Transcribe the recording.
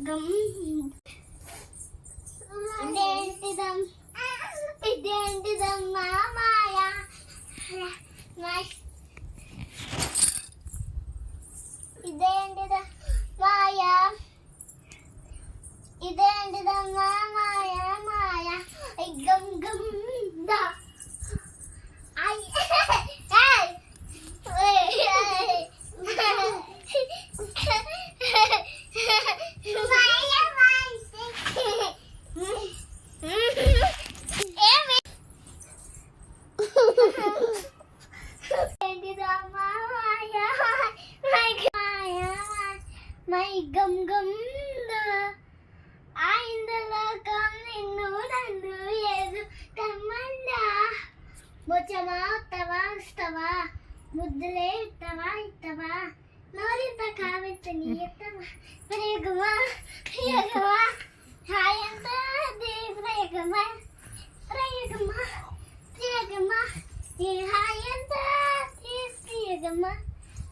gum ఇదేంటిదమ్మా మాయ ఇదేంటిద మాయ ఇదేంటిదమ్మా మాయ మాయ గమ్ గమ్ దా మై గమ్ గమ్ ఆయిందలోకం నిన్ను నన్ను ఏదు కమ్మండా బొచ్చమా వస్తావా ముద్దులే ఇస్తావా నోరింత కామెత్తని ఎత్తమా ప్రేగమా హాయ్ అంతా ప్రేగమా